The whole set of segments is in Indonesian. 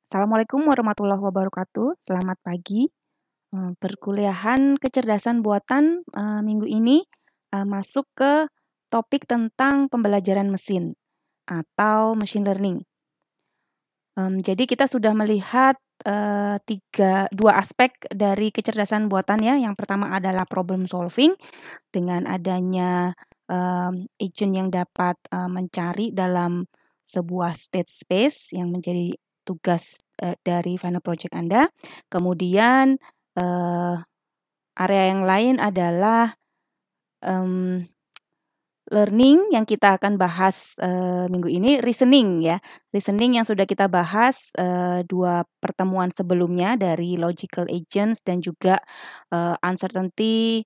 Assalamualaikum warahmatullahi wabarakatuh. Selamat pagi. Perkuliahan kecerdasan buatan minggu ini masuk ke topik tentang pembelajaran mesin atau machine learning. Jadi kita sudah melihat dua aspek dari kecerdasan buatan ya. Yang pertama adalah problem solving dengan adanya agent yang dapat mencari dalam sebuah state space yang menjadi tugas dari final project Anda. Kemudian area yang lain adalah learning yang kita akan bahas minggu ini, reasoning ya. Reasoning yang sudah kita bahas dua pertemuan sebelumnya dari logical agents dan juga uncertainty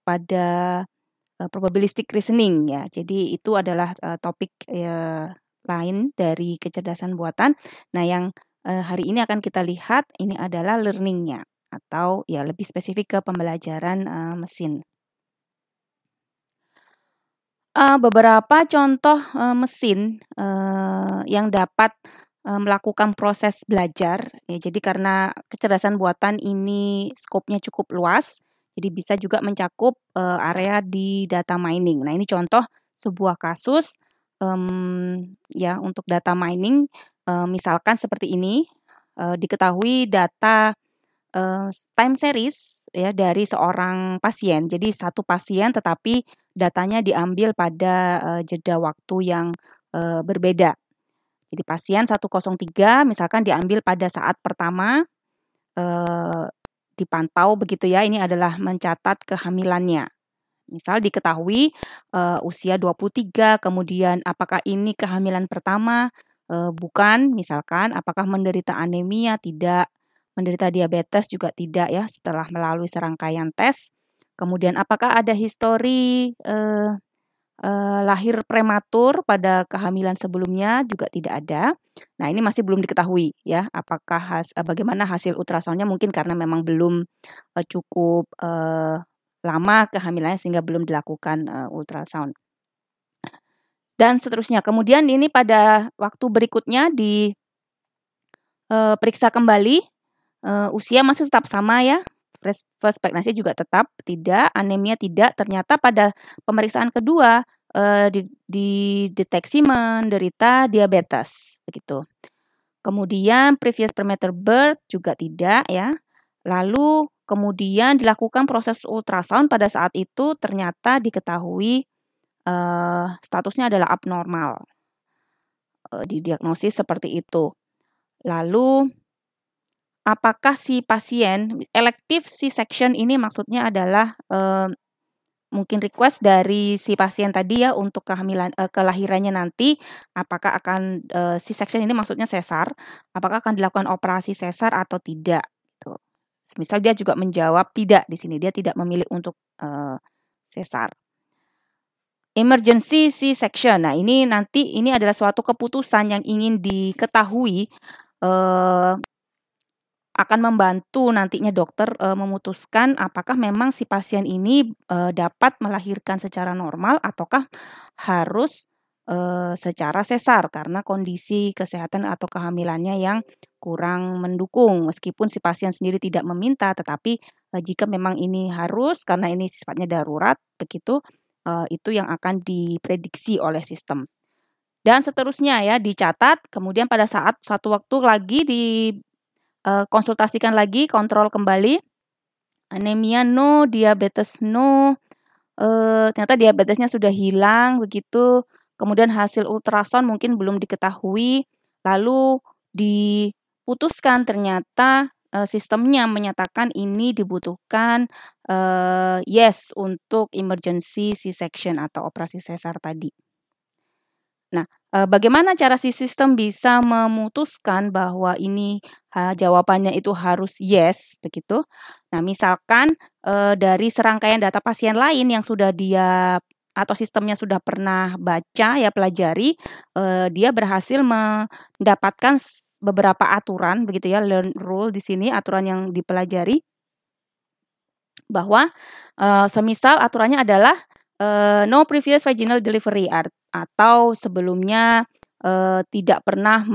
pada probabilistic reasoning ya. Jadi itu adalah topik lain dari kecerdasan buatan. Nah, yang hari ini akan kita lihat ini adalah learning-nya atau ya lebih spesifik ke pembelajaran mesin. Beberapa contoh mesin yang dapat melakukan proses belajar ya. Jadi karena kecerdasan buatan ini skopnya cukup luas, jadi bisa juga mencakup area di data mining. Nah, ini contoh sebuah kasus ya untuk data mining, misalkan seperti ini, diketahui data time series ya dari seorang pasien. Jadi satu pasien tetapi datanya diambil pada jeda waktu yang berbeda. Jadi pasien 103 misalkan diambil pada saat pertama dipantau begitu ya. Ini adalah mencatat kehamilannya. Misal diketahui usia 23, kemudian apakah ini kehamilan pertama? Bukan, misalkan apakah menderita anemia? Tidak. Menderita diabetes juga tidak ya setelah melalui serangkaian tes. Kemudian apakah ada histori lahir prematur pada kehamilan sebelumnya? Juga tidak ada. Nah, ini masih belum diketahui ya apakah bagaimana hasil ultrasonnya, mungkin karena memang belum cukup lama kehamilannya sehingga belum dilakukan ultrasound. Dan seterusnya. Kemudian ini pada waktu berikutnya periksa kembali, usia masih tetap sama ya, first pregnancy juga tetap tidak, anemia tidak, ternyata pada pemeriksaan kedua dideteksi menderita diabetes, begitu. Kemudian previous premature birth juga tidak ya. Lalu kemudian dilakukan proses ultrasound pada saat itu ternyata diketahui statusnya adalah abnormal. Didiagnosis seperti itu. Lalu apakah si pasien elective C-section ini maksudnya adalah mungkin request dari si pasien tadi ya untuk kelahirannya nanti, apakah akan C-section ini maksudnya sesar, apakah akan dilakukan operasi sesar atau tidak gitu. Misal dia juga menjawab tidak di sini, dia tidak memilih untuk sesar. Emergency C-section. Nah, ini adalah suatu keputusan yang ingin diketahui akan membantu nantinya dokter memutuskan apakah memang si pasien ini dapat melahirkan secara normal ataukah harus secara sesar karena kondisi kesehatan atau kehamilannya yang kurang mendukung. Meskipun si pasien sendiri tidak meminta, tetapi jika memang ini harus karena ini sifatnya darurat, begitu itu yang akan diprediksi oleh sistem. Dan seterusnya ya dicatat, kemudian pada saat satu waktu lagi konsultasikan lagi, kontrol kembali, anemia no, diabetes no, ternyata diabetesnya sudah hilang begitu, kemudian hasil ultrasound mungkin belum diketahui, lalu diputuskan ternyata sistemnya menyatakan ini dibutuhkan yes untuk emergency C-section atau operasi sesar tadi. Nah, bagaimana cara si sistem bisa memutuskan bahwa ini jawabannya itu harus yes, begitu. Nah, misalkan dari serangkaian data pasien lain yang sudah dia atau sistemnya sudah pernah baca ya pelajari, dia berhasil mendapatkan beberapa aturan begitu ya, learn rule di sini aturan yang dipelajari bahwa semisal aturannya adalah no previous vaginal delivery atau sebelumnya tidak pernah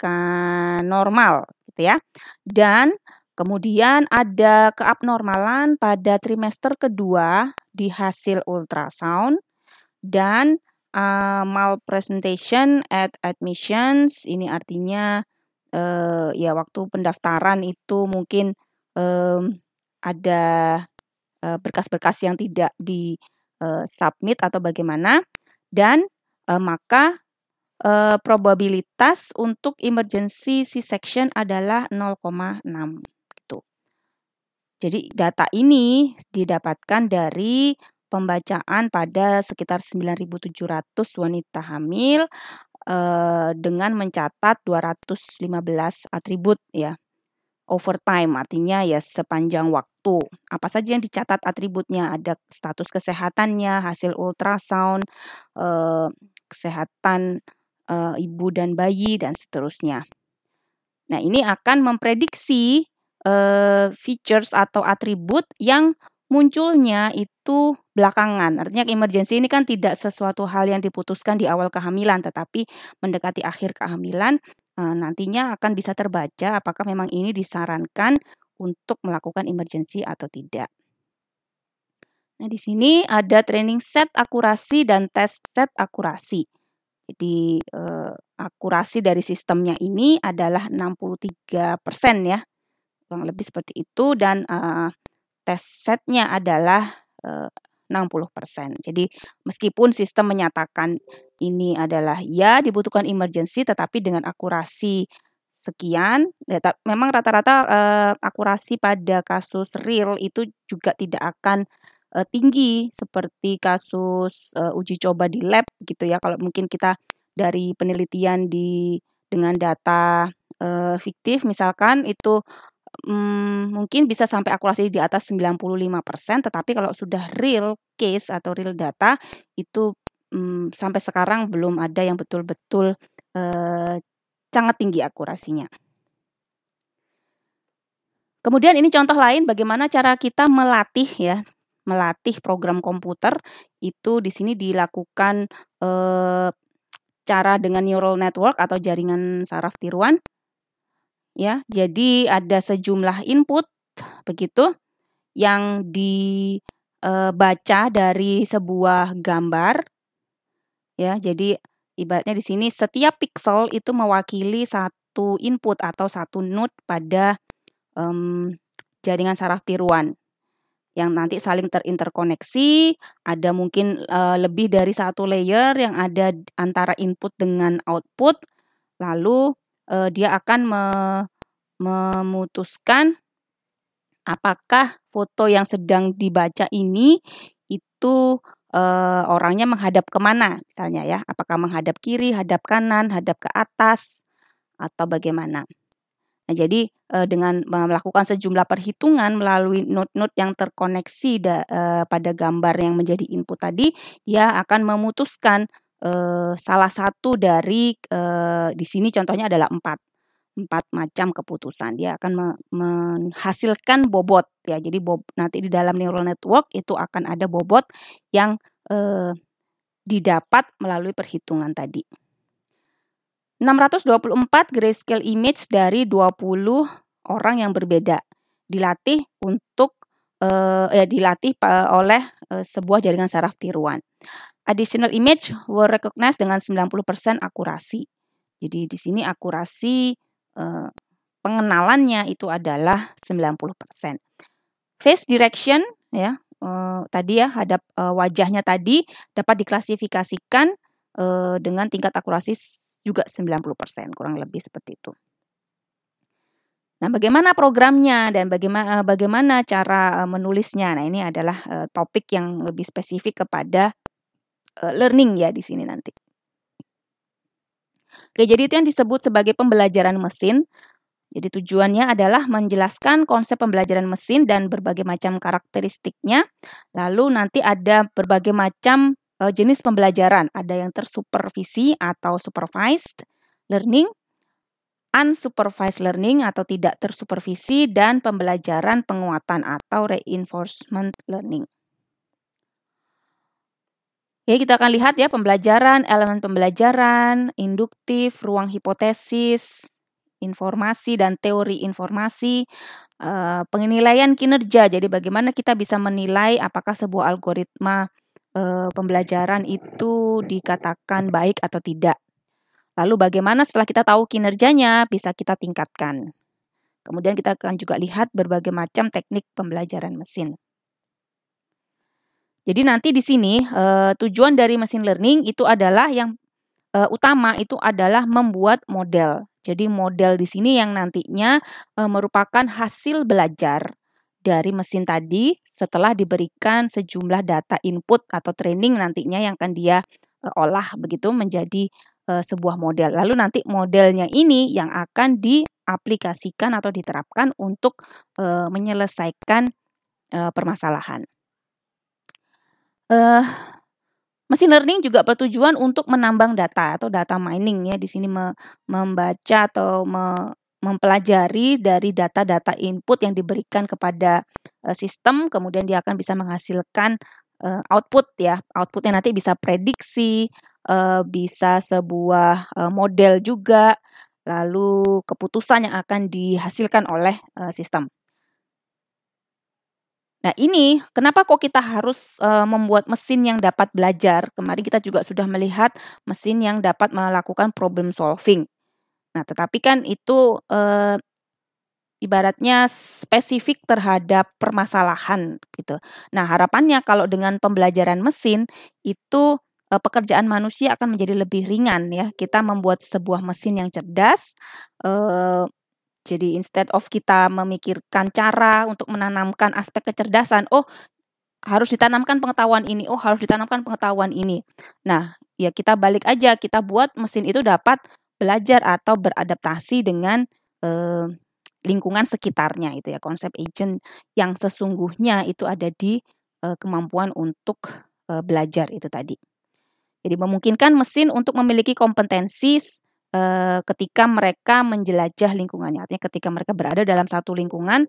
akan normal gitu ya. Dan kemudian ada keabnormalan pada trimester kedua di hasil ultrasound dan malpresentation at admissions. Ini artinya ya waktu pendaftaran itu mungkin ada berkas-berkas yang tidak di submit atau bagaimana, dan maka probabilitas untuk emergency C-section adalah 0,6 gitu. Jadi data ini didapatkan dari pembacaan pada sekitar 9.700 wanita hamil dengan mencatat 215 atribut ya. Overtime artinya ya sepanjang waktu. Apa saja yang dicatat atributnya? Ada status kesehatannya, hasil ultrasound, kesehatan ibu dan bayi, dan seterusnya. Nah, ini akan memprediksi features atau atribut yang munculnya itu belakangan. Artinya emergency ini kan tidak sesuatu hal yang diputuskan di awal kehamilan, tetapi mendekati akhir kehamilan nantinya akan bisa terbaca apakah memang ini disarankan untuk melakukan emergency atau tidak. Nah, di sini ada training set akurasi dan tes set akurasi. Jadi akurasi dari sistemnya ini adalah 63% ya, kurang lebih seperti itu, dan tes setnya adalah 60%. Jadi meskipun sistem menyatakan ini adalah ya dibutuhkan emergency, tetapi dengan akurasi sekian, ya, memang rata-rata akurasi pada kasus real itu juga tidak akan tinggi seperti kasus uji coba di lab gitu ya. Kalau mungkin kita dari penelitian dengan data fiktif misalkan itu mungkin bisa sampai akurasi di atas 95%, tetapi kalau sudah real case atau real data itu sampai sekarang belum ada yang betul-betul sangat tinggi akurasinya. Kemudian ini contoh lain bagaimana cara kita melatih ya, melatih program komputer itu di sini dilakukan cara dengan neural network atau jaringan saraf tiruan. Ya, jadi ada sejumlah input begitu yang dibaca dari sebuah gambar. Ya, jadi ibaratnya di sini setiap pixel itu mewakili satu input atau satu node pada jaringan saraf tiruan yang nanti saling terinterkoneksi. Ada mungkin lebih dari satu layer yang ada antara input dengan output. Lalu dia akan memutuskan apakah foto yang sedang dibaca ini itu orangnya menghadap kemana misalnya ya. Apakah menghadap kiri, hadap kanan, hadap ke atas, atau bagaimana. Nah, jadi dengan melakukan sejumlah perhitungan melalui node-node yang terkoneksi pada gambar yang menjadi input tadi, dia akan memutuskan salah satu dari di sini contohnya adalah 4 macam keputusan. Dia akan menghasilkan bobot ya. Jadi nanti di dalam neural network itu akan ada bobot yang didapat melalui perhitungan tadi. 624 grayscale image dari 20 orang yang berbeda dilatih oleh sebuah jaringan saraf tiruan. Additional image were recognized dengan 90% akurasi. Jadi di sini akurasi pengenalannya itu adalah 90%. Face direction ya, tadi ya hadap wajahnya tadi dapat diklasifikasikan dengan tingkat akurasi juga 90%, kurang lebih seperti itu. Nah, bagaimana programnya dan bagaimana cara menulisnya? Nah, ini adalah topik yang lebih spesifik kepada learning ya di sini nanti. Oke, jadi itu yang disebut sebagai pembelajaran mesin. Jadi tujuannya adalah menjelaskan konsep pembelajaran mesin dan berbagai macam karakteristiknya. Lalu nanti ada berbagai macam jenis pembelajaran. Ada yang tersupervisi atau supervised learning, unsupervised learning atau tidak tersupervisi, dan pembelajaran penguatan atau reinforcement learning. Oke, kita akan lihat ya pembelajaran, elemen pembelajaran, induktif, ruang hipotesis, informasi dan teori informasi, penilaian kinerja. Jadi bagaimana kita bisa menilai apakah sebuah algoritma pembelajaran itu dikatakan baik atau tidak. Lalu bagaimana setelah kita tahu kinerjanya bisa kita tingkatkan. Kemudian kita akan juga lihat berbagai macam teknik pembelajaran mesin. Jadi nanti di sini tujuan dari machine learning itu adalah yang utama itu adalah membuat model. Jadi model di sini yang nantinya merupakan hasil belajar dari mesin tadi setelah diberikan sejumlah data input atau training nantinya yang akan dia olah begitu menjadi sebuah model. Lalu nanti modelnya ini yang akan diaplikasikan atau diterapkan untuk menyelesaikan permasalahan. Machine learning juga bertujuan untuk menambang data atau data mining ya. Di sini membaca atau mempelajari dari data-data input yang diberikan kepada sistem, kemudian dia akan bisa menghasilkan output ya. Outputnya nanti bisa prediksi, bisa sebuah model juga, lalu keputusan yang akan dihasilkan oleh sistem. Nah ini, kenapa kok kita harus membuat mesin yang dapat belajar? Kemarin kita juga sudah melihat mesin yang dapat melakukan problem solving. Nah, tetapi kan itu ibaratnya spesifik terhadap permasalahan gitu. Nah, harapannya kalau dengan pembelajaran mesin itu pekerjaan manusia akan menjadi lebih ringan ya. Kita membuat sebuah mesin yang cerdas. Jadi instead of kita memikirkan cara untuk menanamkan aspek kecerdasan, oh harus ditanamkan pengetahuan ini, oh harus ditanamkan pengetahuan ini. Nah, ya kita balik aja, kita buat mesin itu dapat belajar atau beradaptasi dengan lingkungan sekitarnya itu ya. Konsep agent yang sesungguhnya itu ada di kemampuan untuk belajar itu tadi. Jadi memungkinkan mesin untuk memiliki kompetensi ketika mereka menjelajah lingkungannya. Artinya ketika mereka berada dalam satu lingkungan,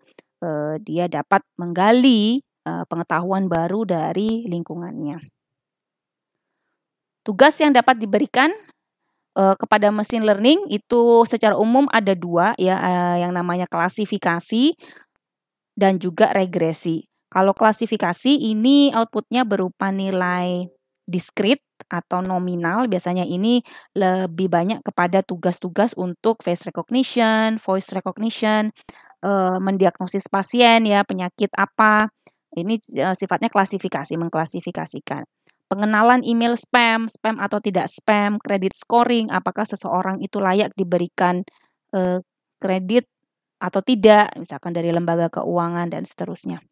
dia dapat menggali pengetahuan baru dari lingkungannya. Tugas yang dapat diberikan kepada machine learning itu secara umum ada dua ya, yang namanya klasifikasi dan juga regresi. Kalau klasifikasi ini outputnya berupa nilai diskrit atau nominal, biasanya ini lebih banyak kepada tugas-tugas untuk face recognition, voice recognition, mendiagnosis pasien ya, penyakit apa. Ini sifatnya klasifikasi, mengklasifikasikan. Pengenalan email spam, spam atau tidak spam, credit scoring, apakah seseorang itu layak diberikan kredit atau tidak, misalkan dari lembaga keuangan dan seterusnya.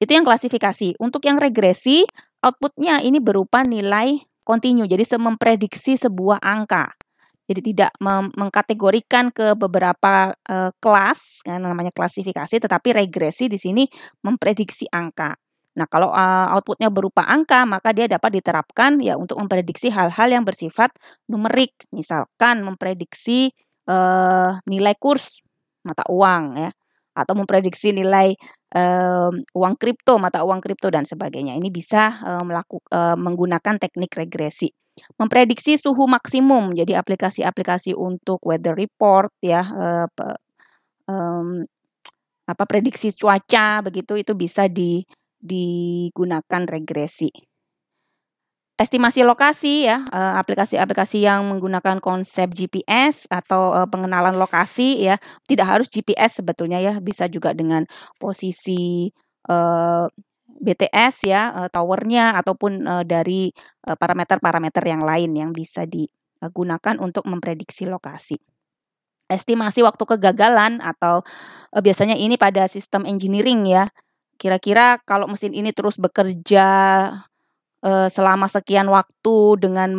Itu yang klasifikasi. Untuk yang regresi, outputnya ini berupa nilai kontinu, jadi memprediksi sebuah angka. Jadi tidak mengkategorikan ke beberapa kelas, yang namanya klasifikasi, tetapi regresi di sini memprediksi angka. Nah, kalau outputnya berupa angka, maka dia dapat diterapkan ya untuk memprediksi hal-hal yang bersifat numerik. Misalkan memprediksi nilai kurs mata uang ya, atau memprediksi nilai uang kripto, mata uang kripto dan sebagainya. Ini bisa menggunakan teknik regresi. Memprediksi suhu maksimum, jadi aplikasi-aplikasi untuk weather report ya, prediksi cuaca begitu itu bisa digunakan regresi. Estimasi lokasi ya, aplikasi-aplikasi yang menggunakan konsep GPS atau pengenalan lokasi ya, tidak harus GPS sebetulnya ya, bisa juga dengan posisi BTS ya, towernya ataupun dari parameter-parameter yang lain yang bisa digunakan untuk memprediksi lokasi. Estimasi waktu kegagalan atau biasanya ini pada sistem engineering ya, kira-kira kalau mesin ini terus bekerja selama sekian waktu dengan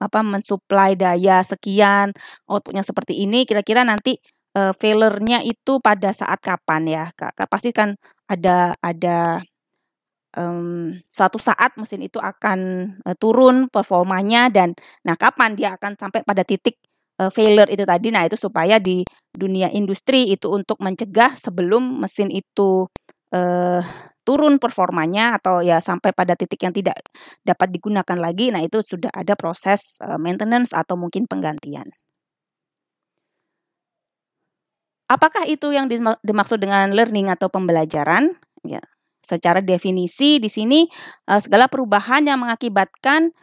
mensuplai daya sekian, outputnya seperti ini, kira-kira nanti failure-nya itu pada saat kapan ya? Pasti kan ada suatu saat mesin itu akan turun performanya dan nah kapan dia akan sampai pada titik failure itu tadi. Nah, itu supaya di dunia industri itu untuk mencegah sebelum mesin itu turun performanya atau ya sampai pada titik yang tidak dapat digunakan lagi. Nah, itu sudah ada proses maintenance atau mungkin penggantian. Apakah itu yang dimaksud dengan learning atau pembelajaran? Ya, secara definisi di sini segala perubahan yang mengakibatkan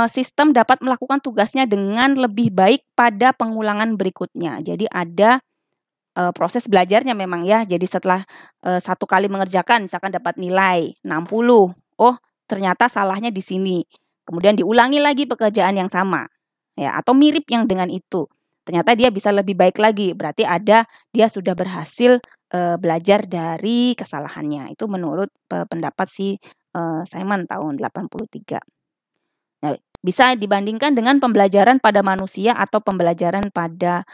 sistem dapat melakukan tugasnya dengan lebih baik pada pengulangan berikutnya. Jadi ada proses belajarnya memang ya. Jadi setelah 1 kali mengerjakan misalkan dapat nilai 60. Oh, ternyata salahnya di sini. Kemudian diulangi lagi pekerjaan yang sama. Ya, atau mirip yang dengan itu. Ternyata dia bisa lebih baik lagi. Berarti dia sudah berhasil belajar dari kesalahannya. Itu menurut pendapat si Simon tahun 83. Nah, bisa dibandingkan dengan pembelajaran pada manusia atau pembelajaran pada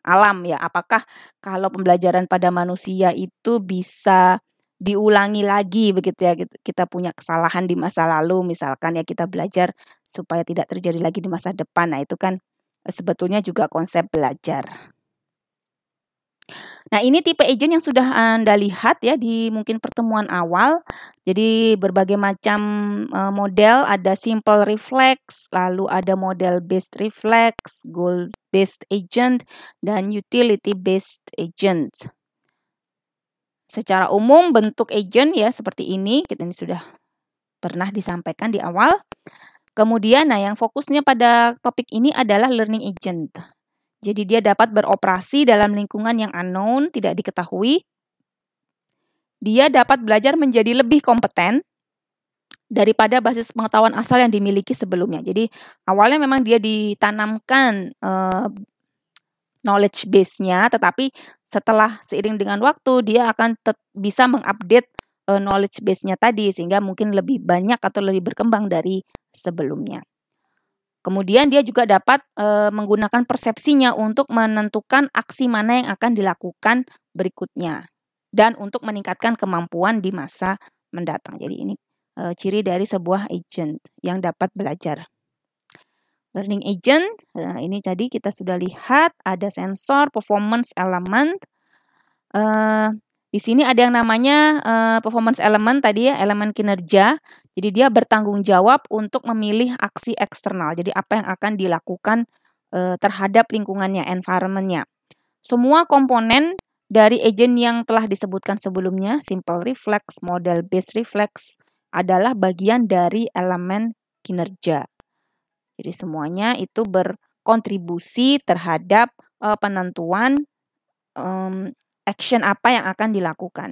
alam ya. Apakah kalau pembelajaran pada manusia itu bisa diulangi lagi begitu ya, kita punya kesalahan di masa lalu misalkan ya, kita belajar supaya tidak terjadi lagi di masa depan. Nah, itu kan sebetulnya juga konsep belajar. Nah, ini tipe agent yang sudah Anda lihat ya di mungkin pertemuan awal. Jadi berbagai macam model, ada simple reflex, lalu ada model based reflex, goal based agent, dan utility based agent. Secara umum bentuk agent ya seperti ini, kita ini sudah pernah disampaikan di awal. Kemudian yang fokusnya pada topik ini adalah learning agent. Jadi dia dapat beroperasi dalam lingkungan yang unknown, tidak diketahui. Dia dapat belajar menjadi lebih kompeten daripada basis pengetahuan asal yang dimiliki sebelumnya. Jadi awalnya memang dia ditanamkan knowledge base-nya, tetapi setelah seiring dengan waktu dia akan bisa mengupdate knowledge base-nya tadi sehingga mungkin lebih banyak atau lebih berkembang dari sebelumnya. Kemudian dia juga dapat menggunakan persepsinya untuk menentukan aksi mana yang akan dilakukan berikutnya dan untuk meningkatkan kemampuan di masa mendatang. Jadi ini ciri dari sebuah agent yang dapat belajar. Learning agent, ini tadi kita sudah lihat ada sensor, performance element. Di sini ada yang namanya performance element tadi ya, elemen kinerja. Jadi dia bertanggung jawab untuk memilih aksi eksternal. Jadi apa yang akan dilakukan terhadap lingkungannya, environment-nya. Semua komponen dari agent yang telah disebutkan sebelumnya, simple reflex, model based reflex, adalah bagian dari elemen kinerja. Jadi semuanya itu berkontribusi terhadap penentuan action apa yang akan dilakukan.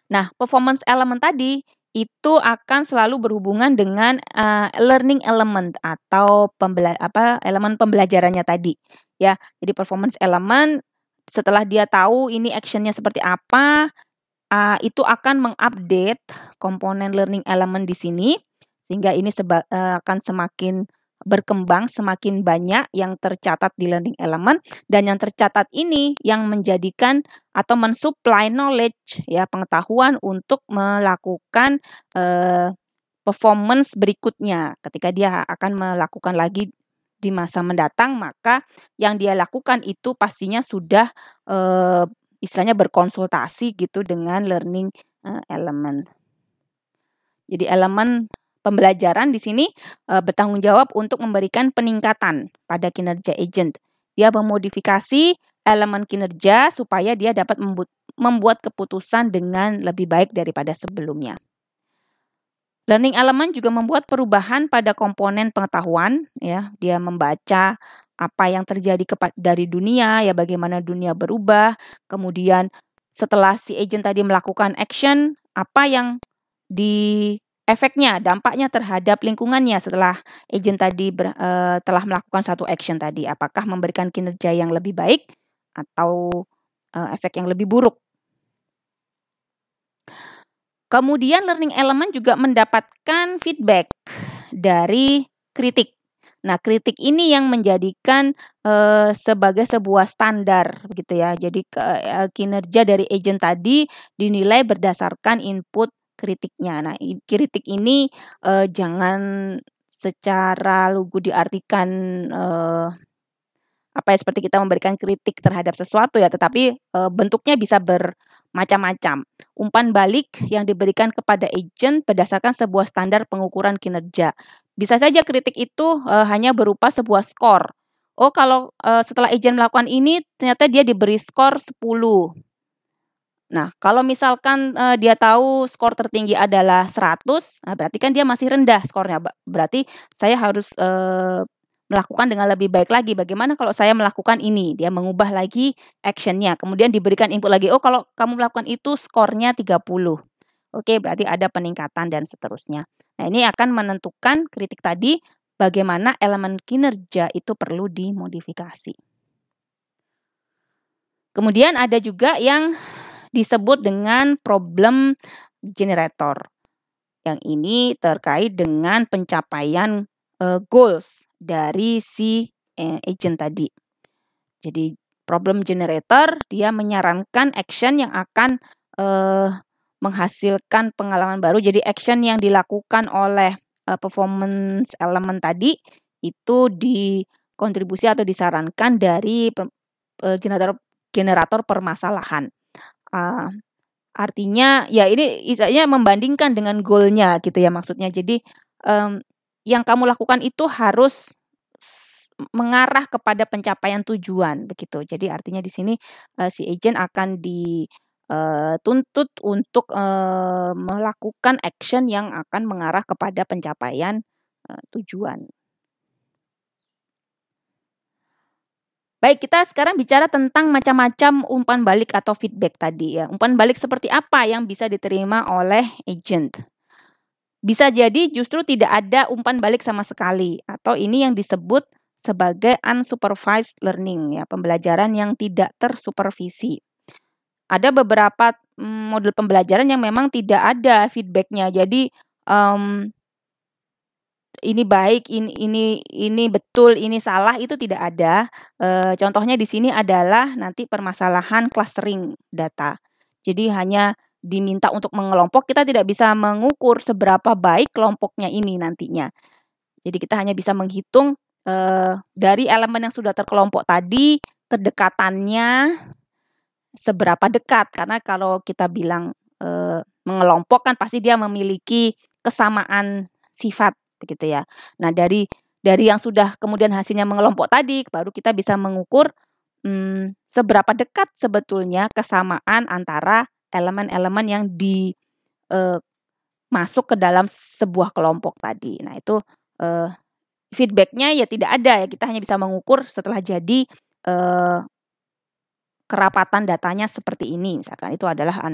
Nah, performance element tadi itu akan selalu berhubungan dengan learning element atau elemen pembelajarannya tadi. Ya, jadi performance element setelah dia tahu ini actionnya seperti apa, itu akan mengupdate komponen learning element di sini sehingga ini akan semakin berkembang, semakin banyak yang tercatat di learning element, dan yang tercatat ini yang menjadikan atau mensupply knowledge ya, pengetahuan untuk melakukan performance berikutnya. Ketika dia akan melakukan lagi di masa mendatang, maka yang dia lakukan itu pastinya sudah istilahnya berkonsultasi gitu dengan learning element. Jadi elemen pembelajaran di sini bertanggung jawab untuk memberikan peningkatan pada kinerja agent. Dia memodifikasi elemen kinerja supaya dia dapat membuat keputusan dengan lebih baik daripada sebelumnya. Learning element juga membuat perubahan pada komponen pengetahuan, ya. Dia membaca apa yang terjadi dari dunia, ya bagaimana dunia berubah. Kemudian setelah si agent tadi melakukan action, apa yang efeknya, dampaknya terhadap lingkungannya setelah agent tadi telah melakukan satu action tadi. Apakah memberikan kinerja yang lebih baik atau efek yang lebih buruk. Kemudian learning element juga mendapatkan feedback dari kritik. Nah, kritik ini yang menjadikan sebagai sebuah standar begitu ya. Jadi kinerja dari agent tadi dinilai berdasarkan input kritiknya. Nah, kritik ini jangan secara lugu diartikan seperti kita memberikan kritik terhadap sesuatu ya, tetapi bentuknya bisa bermacam-macam. Umpan balik yang diberikan kepada agent berdasarkan sebuah standar pengukuran kinerja. Bisa saja kritik itu hanya berupa sebuah skor. oh kalau setelah agent melakukan ini ternyata dia diberi skor 10. Nah, kalau misalkan dia tahu skor tertinggi adalah 100, nah berarti kan dia masih rendah skornya. Berarti saya harus melakukan dengan lebih baik lagi. Bagaimana kalau saya melakukan ini? Dia mengubah lagi action-nya. Kemudian diberikan input lagi, oh kalau kamu melakukan itu skornya 30. Oke, berarti ada peningkatan dan seterusnya. Nah, ini akan menentukan kritik tadi bagaimana elemen kinerja itu perlu dimodifikasi. Kemudian ada juga yang disebut dengan problem generator. Yang ini terkait dengan pencapaian goals dari si agent tadi. Jadi problem generator dia menyarankan action yang akan menghasilkan pengalaman baru. Jadi action yang dilakukan oleh performance elemen tadi itu dikontribusi atau disarankan dari generator permasalahan. Artinya ya ini istilahnya membandingkan dengan goal-nya gitu ya maksudnya. Jadi yang kamu lakukan itu harus mengarah kepada pencapaian tujuan begitu. Jadi artinya di sini si agent akan dituntut untuk melakukan action yang akan mengarah kepada pencapaian tujuan. Baik, kita sekarang bicara tentang macam-macam umpan balik atau feedback tadi ya. Umpan balik seperti apa yang bisa diterima oleh agent? Bisa jadi justru tidak ada umpan balik sama sekali atau ini yang disebut sebagai unsupervised learning ya, pembelajaran yang tidak tersupervisi. Ada beberapa model pembelajaran yang memang tidak ada feedback-nya. Jadi ini baik, ini betul, ini salah itu tidak ada. Contohnya di sini adalah nanti permasalahan clustering data. Jadi hanya diminta untuk mengelompok, kita tidak bisa mengukur seberapa baik kelompoknya ini nantinya. Jadi kita hanya bisa menghitung dari elemen yang sudah terkelompok tadi, kedekatannya seberapa dekat. Karena kalau kita bilang mengelompok kan pasti dia memiliki kesamaan sifat begitu ya. Nah, dari yang sudah kemudian hasilnya mengelompok tadi baru kita bisa mengukur seberapa dekat sebetulnya kesamaan antara elemen-elemen yang masuk ke dalam sebuah kelompok tadi. Nah, itu feedback-nya ya tidak ada ya, kita hanya bisa mengukur setelah jadi kerapatan datanya seperti ini. Misalkan itu adalah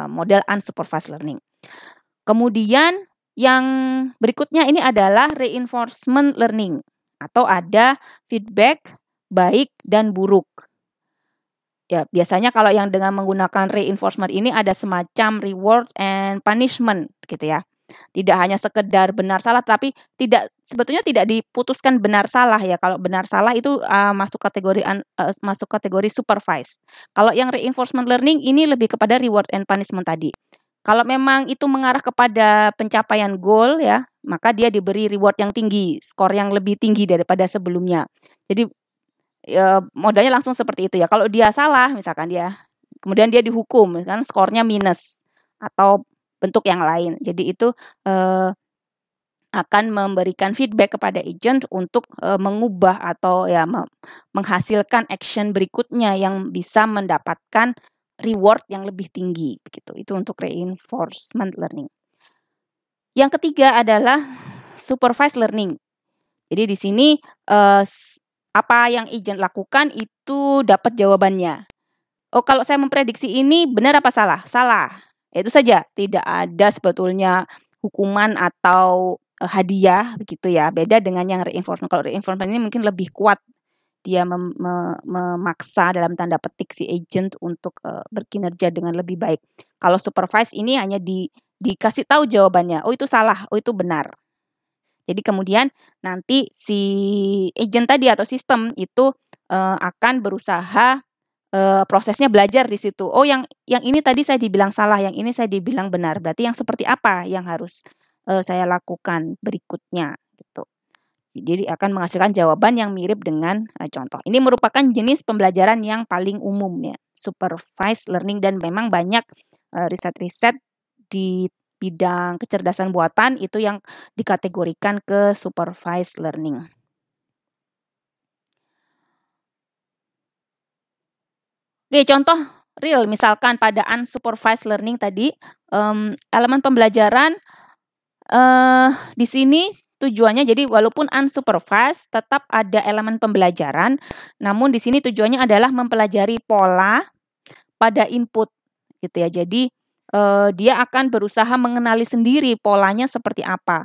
model unsupervised learning. Kemudian yang berikutnya ini adalah reinforcement learning atau ada feedback baik dan buruk. Ya, biasanya kalau yang dengan menggunakan reinforcement ini ada semacam reward and punishment gitu ya. Tidak hanya sekedar benar salah tapi sebetulnya tidak diputuskan benar salah ya. Kalau benar salah itu masuk kategori supervised. Kalau yang reinforcement learning ini lebih kepada reward and punishment tadi. Kalau memang itu mengarah kepada pencapaian goal ya, maka dia diberi reward yang tinggi, skor yang lebih tinggi daripada sebelumnya. Jadi modalnya langsung seperti itu ya. Kalau dia salah misalkan kemudian dia dihukum kan skornya minus atau bentuk yang lain. Jadi itu akan memberikan feedback kepada agent untuk mengubah atau ya menghasilkan action berikutnya yang bisa mendapatkan reward yang lebih tinggi begitu. Itu untuk reinforcement learning. Yang ketiga adalah supervised learning. Jadi di sini apa yang agent lakukan itu dapat jawabannya. Oh, kalau saya memprediksi ini benar apa salah? Salah. Itu saja, tidak ada sebetulnya hukuman atau hadiah begitu ya. Beda dengan yang reinforcement. Kalau reinforcement ini mungkin lebih kuat. Dia memaksa dalam tanda petik si agent untuk berkinerja dengan lebih baik. Kalau supervise ini hanya dikasih tahu jawabannya. Oh, itu salah, oh itu benar. Jadi kemudian nanti si agent tadi atau sistem itu akan berusaha prosesnya belajar di situ. Oh, yang ini tadi saya dibilang salah, yang ini saya dibilang benar. Berarti yang seperti apa yang harus saya lakukan berikutnya gitu. Jadi akan menghasilkan jawaban yang mirip dengan contoh. Ini merupakan jenis pembelajaran yang paling umum ya, supervised learning, dan memang banyak riset-riset di bidang kecerdasan buatan itu yang dikategorikan ke supervised learning. Oke, contoh real misalkan pada unsupervised learning tadi, elemen pembelajaran di sini tujuannya jadi walaupun unsupervised tetap ada elemen pembelajaran, namun di sini tujuannya adalah mempelajari pola pada input gitu ya. Jadi, dia akan berusaha mengenali sendiri polanya seperti apa.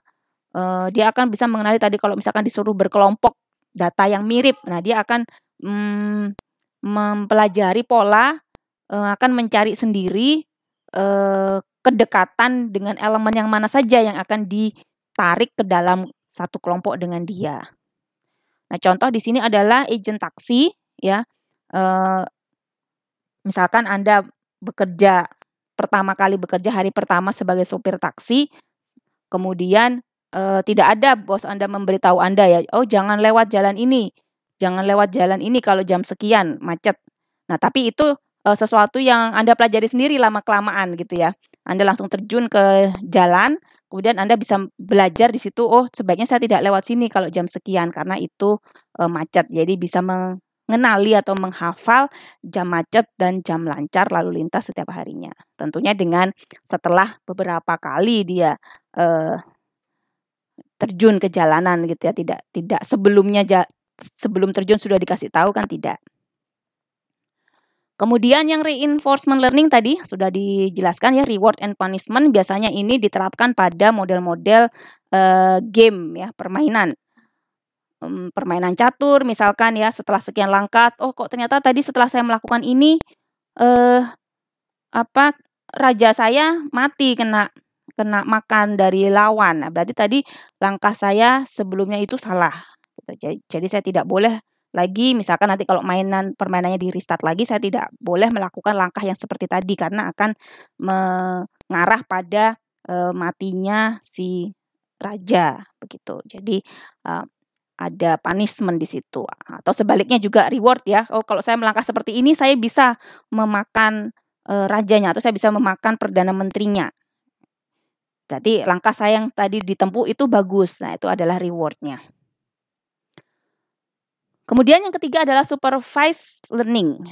Dia akan bisa mengenali tadi kalau misalkan disuruh berkelompok data yang mirip, nah dia akan, mempelajari pola, akan mencari sendiri, kedekatan dengan elemen yang mana saja yang akan ditarik ke dalam satu kelompok dengan dia. Nah, contoh di sini adalah agent taksi ya, misalkan Anda pertama kali bekerja hari pertama sebagai sopir taksi, kemudian, tidak ada bos Anda memberitahu Anda ya, "Oh jangan lewat jalan ini kalau jam sekian, macet." Nah tapi itu, sesuatu yang Anda pelajari sendiri lama-kelamaan gitu ya. Anda langsung terjun ke jalan, kemudian Anda bisa belajar di situ, "Oh sebaiknya saya tidak lewat sini kalau jam sekian karena itu, macet." Jadi bisa mengenali atau menghafal jam macet dan jam lancar lalu lintas setiap harinya. Tentunya dengan setelah beberapa kali dia, terjun ke jalanan gitu ya, tidak sebelum terjun sudah dikasih tahu kan tidak. Kemudian yang reinforcement learning tadi sudah dijelaskan ya, reward and punishment biasanya ini diterapkan pada model-model, game ya, permainan. Permainan catur misalkan ya, setelah sekian langkah, "Oh kok ternyata tadi setelah saya melakukan ini, eh, raja saya mati kena makan dari lawan. Nah, berarti tadi langkah saya sebelumnya itu salah, gitu. Jadi saya tidak boleh lagi misalkan nanti kalau permainannya di-restart lagi, saya tidak boleh melakukan langkah yang seperti tadi karena akan mengarah pada, matinya si raja, begitu. Jadi, ada punishment di situ atau sebaliknya juga reward ya, "Oh kalau saya melangkah seperti ini, saya bisa memakan, rajanya atau saya bisa memakan perdana menterinya." Berarti langkah saya yang tadi ditempuh itu bagus. Nah, itu adalah reward-nya. Kemudian yang ketiga adalah supervised learning.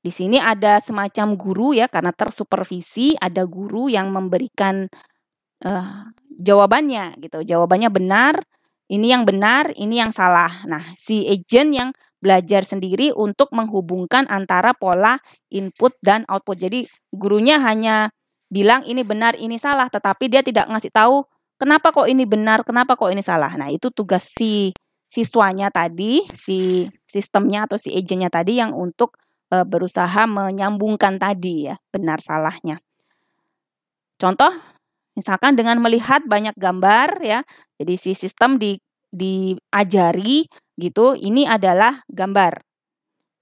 Di sini ada semacam guru ya, karena tersupervisi, ada guru yang memberikan, jawabannya gitu. Jawabannya benar, ini yang benar, ini yang salah. Nah, si agent yang belajar sendiri untuk menghubungkan antara pola input dan output. Jadi gurunya hanya bilang ini benar, ini salah, tetapi dia tidak ngasih tahu kenapa kok ini benar, kenapa kok ini salah. Nah, itu tugas si siswanya tadi, si sistemnya atau si agentnya tadi yang untuk, berusaha menyambungkan tadi ya, benar salahnya. Contoh, misalkan dengan melihat banyak gambar ya, jadi si sistem diajari gitu, ini adalah gambar.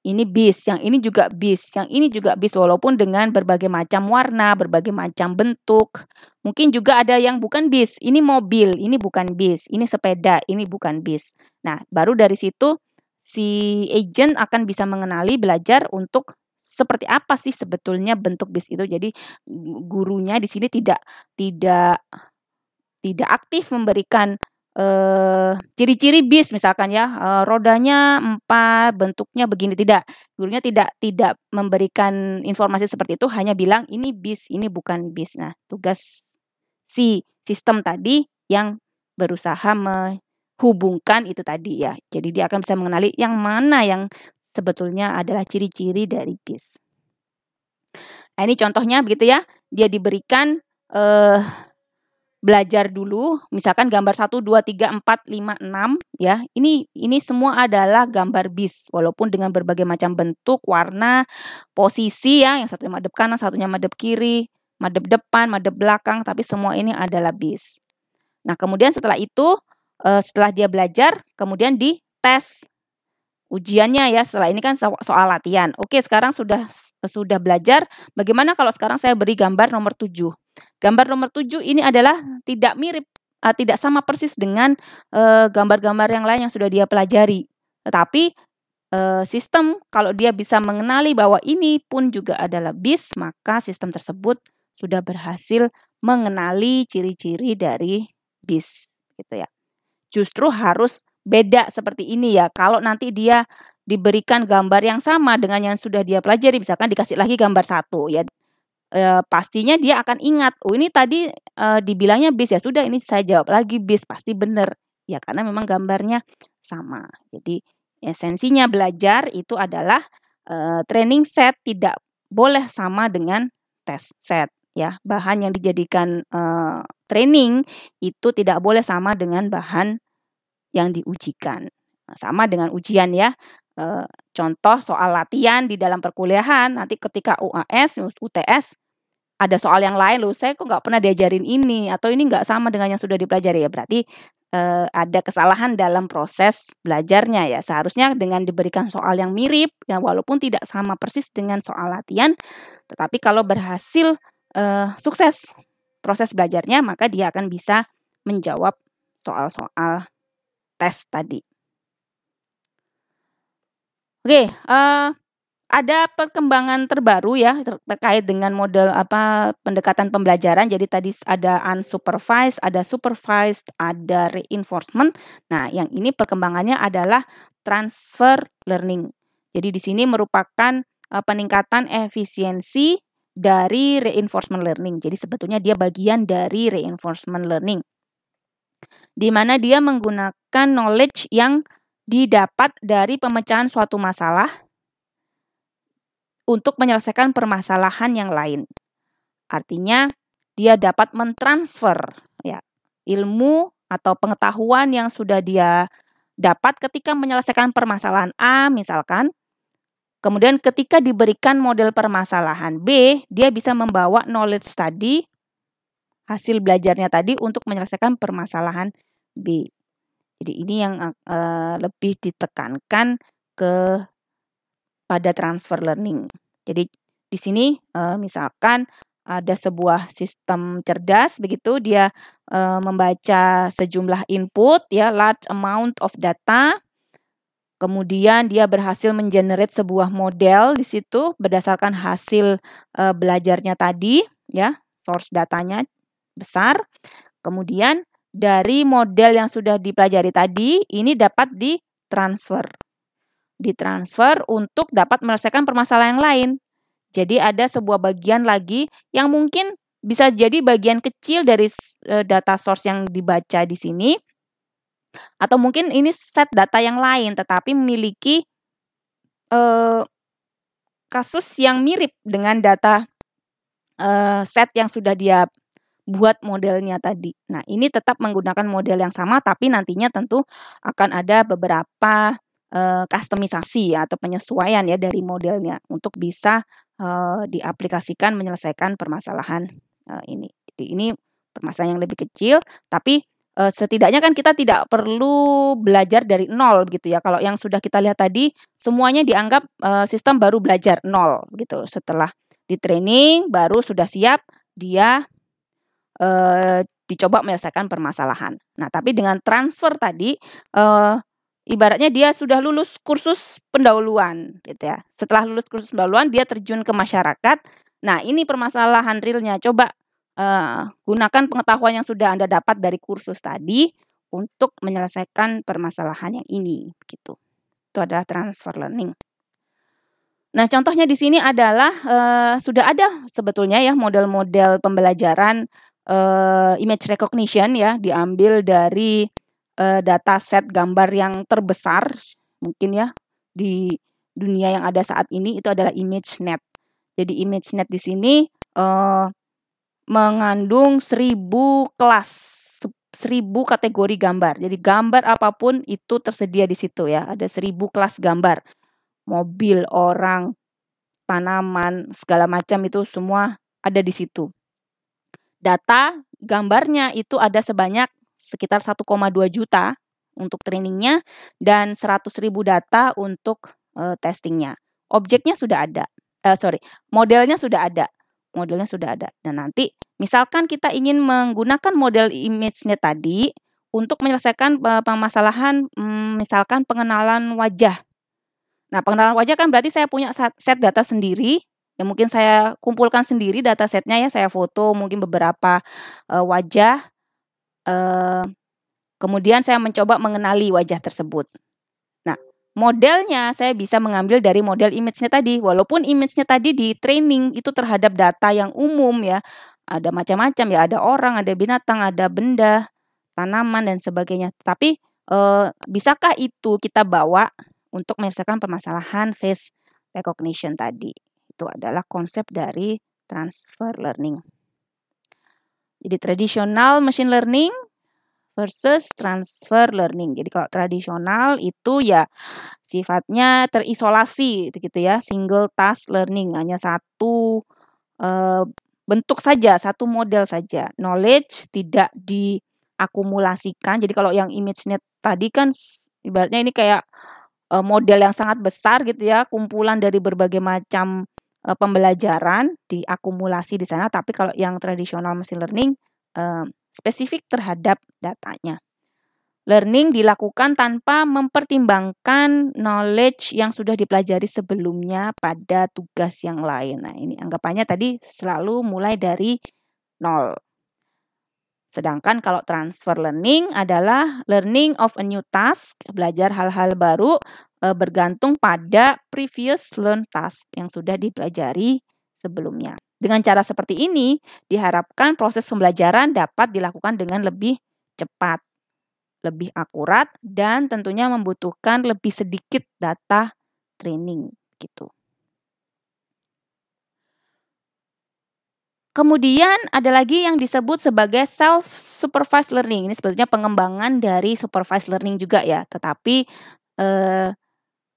Ini bis, yang ini juga bis, yang ini juga bis walaupun dengan berbagai macam warna, berbagai macam bentuk. Mungkin juga ada yang bukan bis, ini mobil, ini bukan bis, ini sepeda, ini bukan bis. Nah, baru dari situ si agent akan bisa mengenali, belajar untuk seperti apa sih sebetulnya bentuk bis itu. Jadi gurunya di sini tidak aktif memberikan, ciri-ciri bis misalkan ya, rodanya 4, bentuknya begini, tidak. Gurunya tidak memberikan informasi seperti itu, hanya bilang, "Ini bis, ini bukan bis." Nah, tugas si sistem tadi yang berusaha menghubungkan itu tadi ya. Jadi dia akan bisa mengenali yang mana yang sebetulnya adalah ciri-ciri dari bis. Nah, ini contohnya begitu ya, dia diberikan, belajar dulu, misalkan gambar 1, 2, 3, 4, 5, 6 ya. Ini semua adalah gambar bis, walaupun dengan berbagai macam bentuk, warna, posisi ya, yang satunya madep kanan, satunya madep kiri, madep depan, madep belakang, tapi semua ini adalah bis. Nah, kemudian setelah itu, setelah dia belajar, kemudian dites ujiannya ya, setelah ini kan soal latihan. Oke, sekarang sudah belajar, bagaimana kalau sekarang saya beri gambar nomor 7. Gambar nomor 7 ini adalah tidak mirip, tidak sama persis dengan, gambar-gambar yang lain yang sudah dia pelajari. Tetapi, sistem kalau dia bisa mengenali bahwa ini pun juga adalah bis, maka sistem tersebut sudah berhasil mengenali ciri-ciri dari bis, gitu ya. Justru harus beda seperti ini ya, kalau nanti dia diberikan gambar yang sama dengan yang sudah dia pelajari, misalkan dikasih lagi gambar satu ya, pastinya dia akan ingat, "Oh ini tadi, dibilangnya bis ya, sudah ini saya jawab lagi bis, pasti benar." Ya karena memang gambarnya sama. Jadi esensinya belajar itu adalah, training set tidak boleh sama dengan test set ya. Bahan yang dijadikan, training itu tidak boleh sama dengan bahan yang diujikan. Nah, sama dengan ujian ya, contoh soal latihan di dalam perkuliahan, nanti ketika UAS, UTS, ada soal yang lain, "Loh saya kok nggak pernah diajarin ini," atau "Ini nggak sama dengan yang sudah dipelajari." Ya berarti, ada kesalahan dalam proses belajarnya ya. Seharusnya dengan diberikan soal yang mirip, ya walaupun tidak sama persis dengan soal latihan, tetapi kalau berhasil, sukses proses belajarnya, maka dia akan bisa menjawab soal-soal tes tadi. Oke, ada perkembangan terbaru ya terkait dengan model pendekatan pembelajaran. Jadi tadi ada unsupervised, ada supervised, ada reinforcement. Nah, yang ini perkembangannya adalah transfer learning. Jadi di sini merupakan peningkatan efisiensi dari reinforcement learning. Jadi sebetulnya dia bagian dari reinforcement learning, di mana dia menggunakan knowledge yang didapat dari pemecahan suatu masalah untuk menyelesaikan permasalahan yang lain. Artinya dia dapat mentransfer ya ilmu atau pengetahuan yang sudah dia dapat ketika menyelesaikan permasalahan A misalkan. Kemudian ketika diberikan model permasalahan B, dia bisa membawa knowledge tadi, hasil belajarnya tadi untuk menyelesaikan permasalahan B. Jadi ini yang lebih ditekankan pada transfer learning. Jadi di sini misalkan ada sebuah sistem cerdas begitu, dia membaca sejumlah input ya, large amount of data. Kemudian dia berhasil mengenerate sebuah model di situ berdasarkan hasil belajarnya tadi ya, source datanya besar. Kemudian dari model yang sudah dipelajari tadi ini dapat ditransfer untuk dapat menyelesaikan permasalahan yang lain. Jadi ada sebuah bagian lagi yang mungkin bisa jadi bagian kecil dari data source yang dibaca di sini, atau mungkin ini set data yang lain tetapi memiliki kasus yang mirip dengan data set yang sudah dia buat modelnya tadi. Nah, ini tetap menggunakan model yang sama tapi nantinya tentu akan ada beberapa kustomisasi atau penyesuaian ya dari modelnya untuk bisa diaplikasikan menyelesaikan permasalahan ini. Jadi ini permasalahan yang lebih kecil, tapi setidaknya kan kita tidak perlu belajar dari nol gitu ya. Kalau yang sudah kita lihat tadi semuanya dianggap sistem baru belajar nol gitu. Setelah di training baru sudah siap dia dicoba menyelesaikan permasalahan. Nah, tapi dengan transfer tadi ibaratnya dia sudah lulus kursus pendahuluan gitu ya. Setelah lulus kursus pendahuluan dia terjun ke masyarakat. Nah, ini permasalahan realnya. Coba gunakan pengetahuan yang sudah Anda dapat dari kursus tadi untuk menyelesaikan permasalahan yang ini gitu. Itu adalah transfer learning. Nah, contohnya di sini adalah sudah ada sebetulnya ya model-model pembelajaran image recognition ya, diambil dari data set gambar yang terbesar mungkin ya di dunia yang ada saat ini itu adalah ImageNet. Jadi ImageNet di sini mengandung 1000 kelas, 1000 kategori gambar. Jadi gambar apapun itu tersedia di situ ya. Ada 1000 kelas gambar. Mobil, orang, tanaman, segala macam itu semua ada di situ. Data gambarnya itu ada sebanyak sekitar 1,2 juta untuk trainingnya dan 100.000 data untuk testingnya. Objeknya sudah ada, modelnya sudah ada. Dan nanti misalkan kita ingin menggunakan model ImageNet tadi untuk menyelesaikan permasalahan misalkan pengenalan wajah. Nah, pengenalan wajah kan berarti saya punya set data sendiri, yang mungkin saya kumpulkan sendiri data setnya ya, saya foto mungkin beberapa wajah, kemudian saya mencoba mengenali wajah tersebut. Nah, modelnya saya bisa mengambil dari model image-nya tadi. Walaupun image-nya tadi di training itu terhadap data yang umum ya. Ada macam-macam ya, ada orang, ada binatang, ada benda, tanaman dan sebagainya. Tapi bisakah itu kita bawa untuk menyelesaikan permasalahan face recognition tadi? Itu adalah konsep dari transfer learning. Jadi tradisional machine learning versus transfer learning. Jadi kalau tradisional itu ya sifatnya terisolasi begitu ya, single task learning, hanya satu bentuk saja, satu model saja. Knowledge tidak diakumulasikan. Jadi kalau yang ImageNet tadi kan ibaratnya ini kayak model yang sangat besar gitu ya, kumpulan dari berbagai macam pembelajaran diakumulasi di sana. Tapi kalau yang tradisional machine learning spesifik terhadap datanya. Learning dilakukan tanpa mempertimbangkan knowledge yang sudah dipelajari sebelumnya pada tugas yang lain. Nah, ini anggapannya tadi selalu mulai dari nol. Sedangkan kalau transfer learning adalah learning of a new task, belajar hal-hal baru bergantung pada previous learned task yang sudah dipelajari sebelumnya. Dengan cara seperti ini, diharapkan proses pembelajaran dapat dilakukan dengan lebih cepat, lebih akurat, dan tentunya membutuhkan lebih sedikit data training gitu. Kemudian ada lagi yang disebut sebagai self-supervised learning. Ini sebetulnya pengembangan dari supervised learning juga ya. Tetapi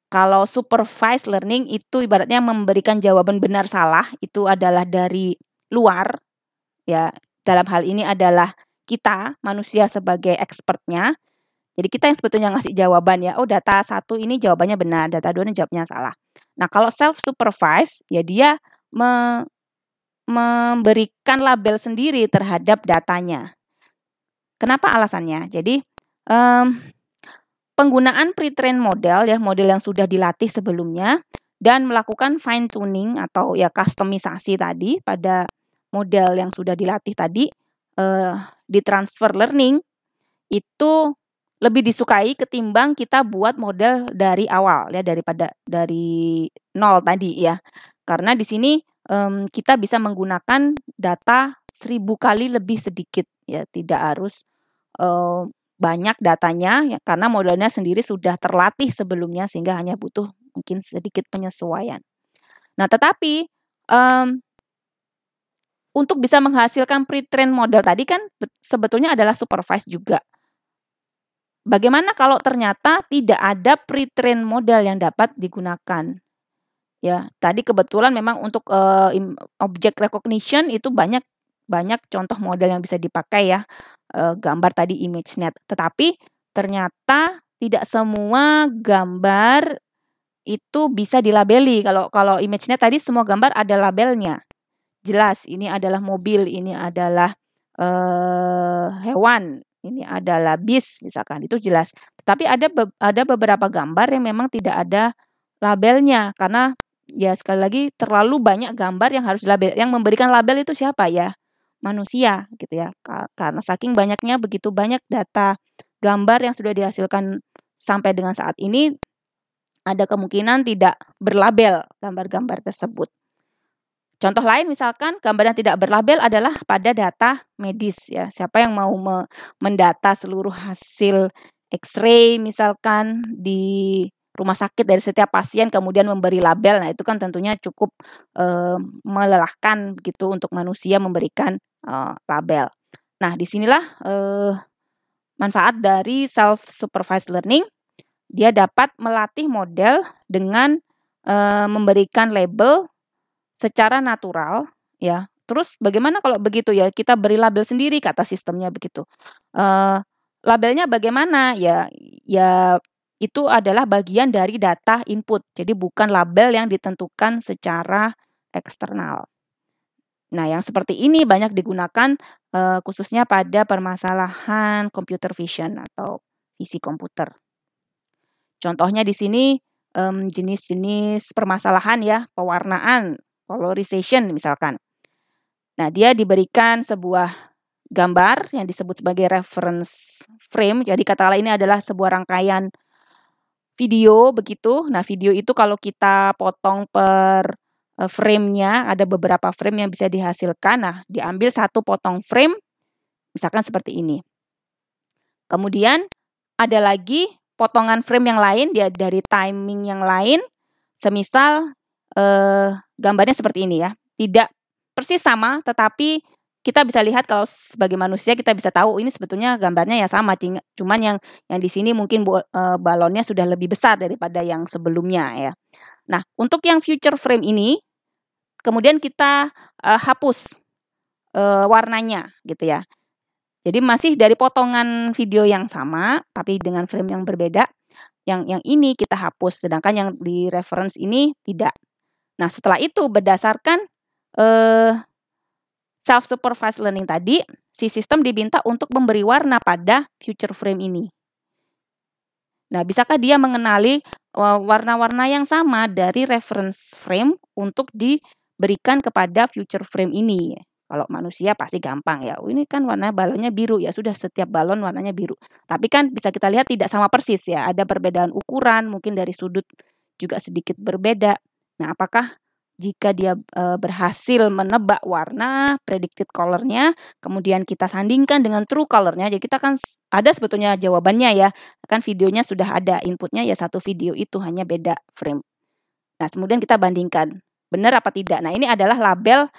kalau supervised learning itu ibaratnya memberikan jawaban benar salah, itu adalah dari luar. Ya, dalam hal ini adalah kita, manusia sebagai expertnya. Jadi kita yang sebetulnya ngasih jawaban ya, oh data 1 ini jawabannya benar, data 2 ini jawabnya salah. Nah kalau self-supervised, ya dia memberikan label sendiri terhadap datanya. Kenapa alasannya? Jadi penggunaan pre-trained model ya, model yang sudah dilatih sebelumnya, dan melakukan fine tuning atau ya customisasi tadi pada model yang sudah dilatih tadi di transfer learning itu lebih disukai ketimbang kita buat model dari awal ya, dari nol tadi ya. Karena di sini kita bisa menggunakan data 1000 kali lebih sedikit ya, tidak harus banyak datanya ya, karena modelnya sendiri sudah terlatih sebelumnya sehingga hanya butuh mungkin sedikit penyesuaian. Nah, tetapi untuk bisa menghasilkan pre-trained model tadi kan sebetulnya adalah supervised juga. Bagaimana kalau ternyata tidak ada pre-trained model yang dapat digunakan? Ya, tadi kebetulan memang untuk object recognition itu banyak contoh model yang bisa dipakai ya, gambar tadi ImageNet. Tetapi ternyata tidak semua gambar itu bisa dilabeli. Kalau ImageNet tadi semua gambar ada labelnya. Jelas ini adalah mobil, ini adalah hewan, ini adalah bis misalkan, itu jelas. Tetapi ada beberapa gambar yang memang tidak ada labelnya karena ya sekali lagi terlalu banyak gambar yang harus label. Yang memberikan label itu siapa ya? Manusia gitu ya. Karena saking banyaknya, begitu banyak data gambar yang sudah dihasilkan sampai dengan saat ini, ada kemungkinan tidak berlabel gambar-gambar tersebut. Contoh lain misalkan gambar yang tidak berlabel adalah pada data medis ya. Siapa yang mau mendata seluruh hasil X-ray misalkan di rumah sakit dari setiap pasien kemudian memberi label. Nah, itu kan tentunya cukup melelahkan gitu untuk manusia memberikan label. Nah, disinilah manfaat dari self-supervised learning. Dia dapat melatih model dengan memberikan label secara natural ya. Terus bagaimana kalau begitu ya, kita beri label sendiri, kata sistemnya begitu. Labelnya bagaimana? Ya itu adalah bagian dari data input. Jadi bukan label yang ditentukan secara eksternal. Nah, yang seperti ini banyak digunakan khususnya pada permasalahan computer vision atau visi komputer. Contohnya di sini jenis-jenis permasalahan ya, pewarnaan, colorization misalkan. Nah, dia diberikan sebuah gambar yang disebut sebagai reference frame. Jadi katakanlah ini adalah sebuah rangkaian video begitu. Nah, video itu kalau kita potong per frame-nya, ada beberapa frame yang bisa dihasilkan. Nah, diambil satu potong frame, misalkan seperti ini. Kemudian ada lagi potongan frame yang lain, dia dari timing yang lain, semisal gambarnya seperti ini ya. Tidak persis sama, tetapi kita bisa lihat kalau sebagai manusia kita bisa tahu ini sebetulnya gambarnya ya sama, cuman yang di sini mungkin balonnya sudah lebih besar daripada yang sebelumnya ya. Nah, untuk yang future frame ini kemudian kita hapus warnanya gitu ya. Jadi masih dari potongan video yang sama tapi dengan frame yang berbeda. Yang ini kita hapus, sedangkan yang di reference ini tidak. Nah, setelah itu berdasarkan self-supervised learning tadi, si sistem diminta untuk memberi warna pada future frame ini. Nah, bisakah dia mengenali warna-warna yang sama dari reference frame untuk diberikan kepada future frame ini? Kalau manusia pasti gampang ya. Ini kan warna balonnya biru, ya sudah setiap balon warnanya biru. Tapi kan bisa kita lihat tidak sama persis ya. Ada perbedaan ukuran, mungkin dari sudut juga sedikit berbeda. Nah, apakah jika dia berhasil menebak warna, predicted color-nya, kemudian kita sandingkan dengan true color-nya, jadi kita kan ada sebetulnya jawabannya ya, kan videonya sudah ada, inputnya ya satu video itu, hanya beda frame. Nah, kemudian kita bandingkan, benar apa tidak. Nah, ini adalah label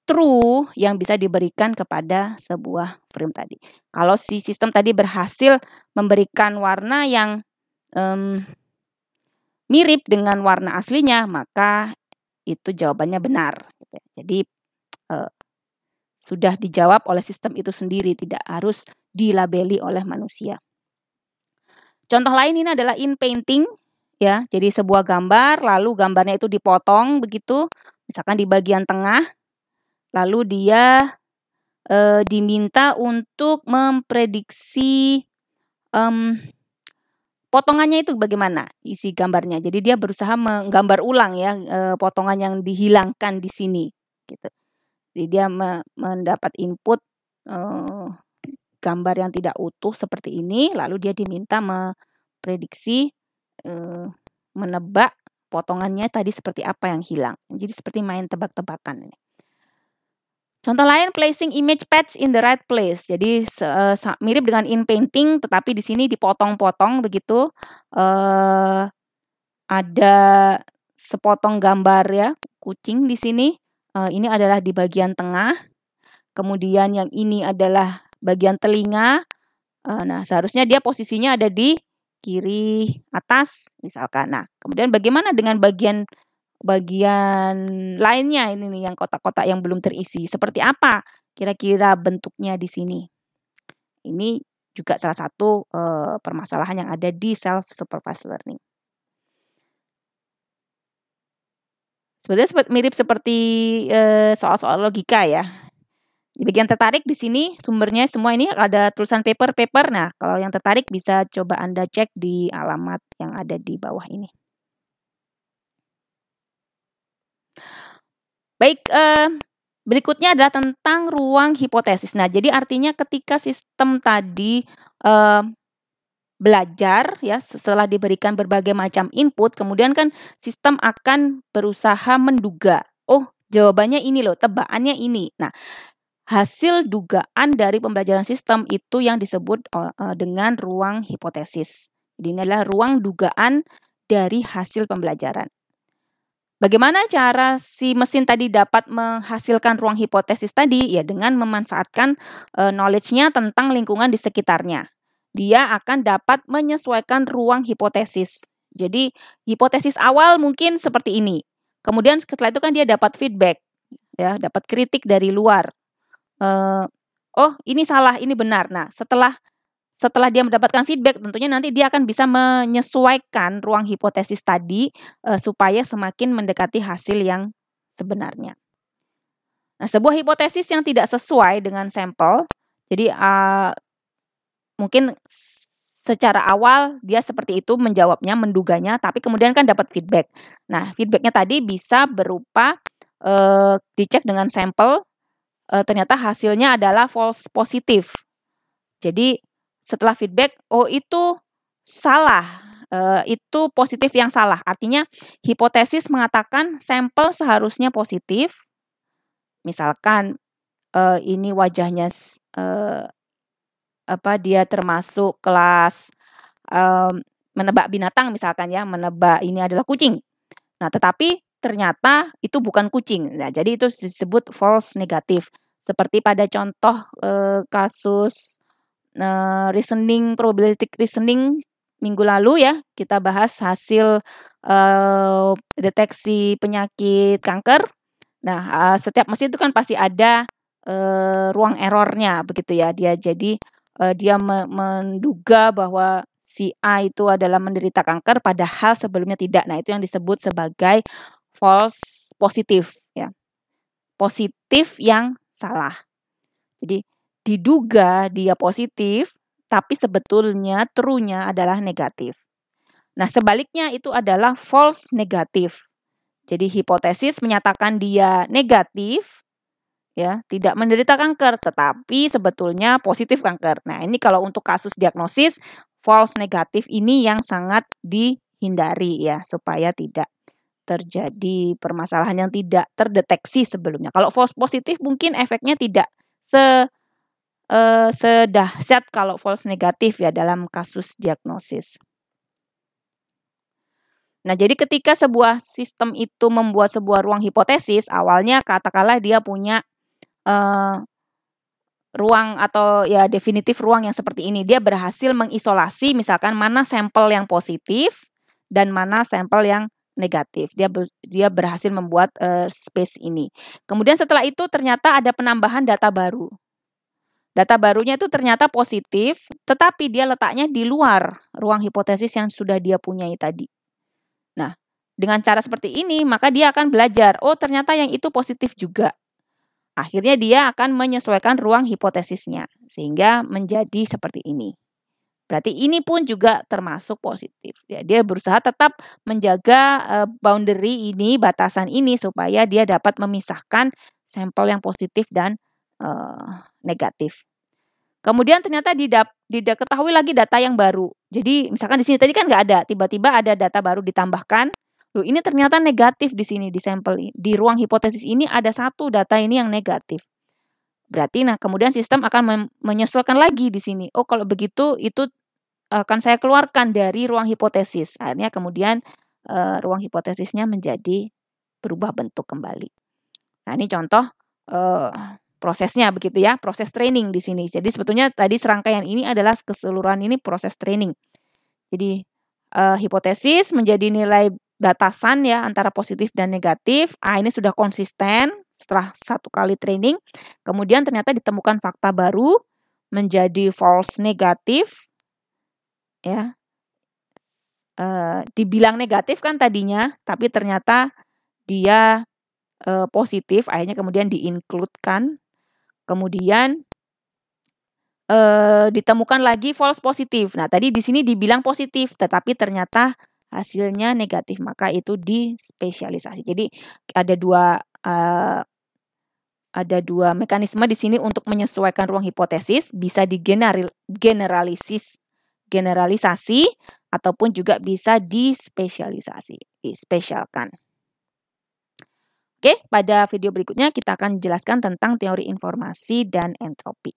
true yang bisa diberikan kepada sebuah frame tadi. Kalau si sistem tadi berhasil memberikan warna yang mirip dengan warna aslinya, maka itu jawabannya benar. Jadi sudah dijawab oleh sistem itu sendiri, tidak harus dilabeli oleh manusia. Contoh lain ini adalah in painting, ya. Jadi sebuah gambar, lalu gambarnya itu dipotong begitu, misalkan di bagian tengah, lalu dia diminta untuk memprediksi potongannya itu bagaimana isi gambarnya. Jadi dia berusaha menggambar ulang ya potongan yang dihilangkan di sini gitu. Jadi dia mendapat input gambar yang tidak utuh seperti ini, lalu dia diminta memprediksi menebak potongannya tadi seperti apa yang hilang. Jadi seperti main tebak-tebakan. Contoh lain, placing image patch in the right place. Jadi mirip dengan in painting, tetapi di sini dipotong-potong begitu. Ada sepotong gambar ya, kucing di sini. Ini adalah di bagian tengah. Kemudian yang ini adalah bagian telinga. Nah, seharusnya dia posisinya ada di kiri atas misalkan. Nah, kemudian bagaimana dengan bagian lainnya ini nih yang kotak-kotak yang belum terisi. Seperti apa kira-kira bentuknya di sini? Ini juga salah satu permasalahan yang ada di self-supervised learning. Sebetulnya mirip seperti soal-soal logika ya. Di bagian tertarik di sini sumbernya semua ini ada tulisan paper. Nah, kalau yang tertarik bisa coba Anda cek di alamat yang ada di bawah ini. Baik, berikutnya adalah tentang ruang hipotesis. Nah, jadi artinya ketika sistem tadi belajar ya setelah diberikan berbagai macam input, kemudian kan sistem akan berusaha menduga, oh jawabannya ini loh, tebakannya ini. Nah, hasil dugaan dari pembelajaran sistem itu yang disebut dengan ruang hipotesis. Jadi ini adalah ruang dugaan dari hasil pembelajaran. Bagaimana cara si mesin tadi dapat menghasilkan ruang hipotesis tadi? Ya dengan memanfaatkan knowledge-nya tentang lingkungan di sekitarnya. Dia akan dapat menyesuaikan ruang hipotesis. Jadi hipotesis awal mungkin seperti ini. Kemudian setelah itu kan dia dapat feedback, ya, dapat kritik dari luar. Oh ini salah, ini benar. Nah setelah dia mendapatkan feedback, tentunya nanti dia akan bisa menyesuaikan ruang hipotesis tadi supaya semakin mendekati hasil yang sebenarnya. Nah, sebuah hipotesis yang tidak sesuai dengan sampel, jadi mungkin secara awal dia seperti itu menjawabnya, menduganya, tapi kemudian kan dapat feedback. Nah, feedbacknya tadi bisa berupa dicek dengan sampel, ternyata hasilnya adalah false positif. Jadi setelah feedback, oh itu salah, itu positif yang salah. Artinya hipotesis mengatakan sampel seharusnya positif. Misalkan ini wajahnya dia termasuk kelas menebak binatang misalkan ya, menebak ini adalah kucing. Nah, tetapi ternyata itu bukan kucing. Nah, jadi itu disebut false negatif. Seperti pada contoh kasus reasoning, probabilistic reasoning minggu lalu ya, kita bahas hasil deteksi penyakit kanker. Nah, setiap mesin itu kan pasti ada ruang errornya begitu ya. Dia menduga bahwa si A itu adalah menderita kanker padahal sebelumnya tidak. Nah, itu yang disebut sebagai false positif ya. Positif yang salah. Jadi diduga dia positif tapi sebetulnya true-nya adalah negatif. Nah, sebaliknya itu adalah false negatif. Jadi hipotesis menyatakan dia negatif ya, tidak menderita kanker, tetapi sebetulnya positif kanker. Nah, ini kalau untuk kasus diagnosis false negatif ini yang sangat dihindari ya, supaya tidak terjadi permasalahan yang tidak terdeteksi sebelumnya. Kalau false positif mungkin efeknya tidak sedahsyat kalau false negatif ya dalam kasus diagnosis. Nah, jadi ketika sebuah sistem itu membuat sebuah ruang hipotesis, awalnya katakanlah dia punya ruang atau ya definitif ruang yang seperti ini. Dia berhasil mengisolasi misalkan mana sampel yang positif dan mana sampel yang negatif. Dia berhasil membuat space ini. Kemudian setelah itu ternyata ada penambahan data baru. Data barunya itu ternyata positif, tetapi dia letaknya di luar ruang hipotesis yang sudah dia punyai tadi. Nah, dengan cara seperti ini, maka dia akan belajar, oh ternyata yang itu positif juga. Akhirnya dia akan menyesuaikan ruang hipotesisnya, sehingga menjadi seperti ini. Berarti ini pun juga termasuk positif. Ya, dia berusaha tetap menjaga boundary ini, batasan ini, supaya dia dapat memisahkan sampel yang positif dan negatif. Kemudian ternyata diketahui lagi data yang baru. Jadi misalkan di sini tadi kan nggak ada, tiba-tiba ada data baru ditambahkan. Loh, ini ternyata negatif di sini di sampel di ruang hipotesis ini ada satu data ini yang negatif. Berarti nah kemudian sistem akan menyesuaikan lagi di sini. Oh, kalau begitu itu akan saya keluarkan dari ruang hipotesis. Akhirnya kemudian ruang hipotesisnya menjadi berubah bentuk kembali. Nah, ini contoh prosesnya begitu ya, proses training di sini. Jadi sebetulnya tadi serangkaian ini adalah keseluruhan ini proses training. Jadi hipotesis menjadi nilai batasan ya antara positif dan negatif. Ini sudah konsisten setelah satu kali training. Kemudian ternyata ditemukan fakta baru menjadi false negatif ya. Dibilang negatif kan tadinya, tapi ternyata dia positif, akhirnya kemudian di-include-kan. Kemudian ditemukan lagi false positif. Nah, tadi di sini dibilang positif, tetapi ternyata hasilnya negatif, maka itu dispesialisasi. Jadi ada dua mekanisme di sini untuk menyesuaikan ruang hipotesis, bisa generalisasi ataupun juga bisa dispesialkan. Oke, pada video berikutnya kita akan menjelaskan tentang teori informasi dan entropi.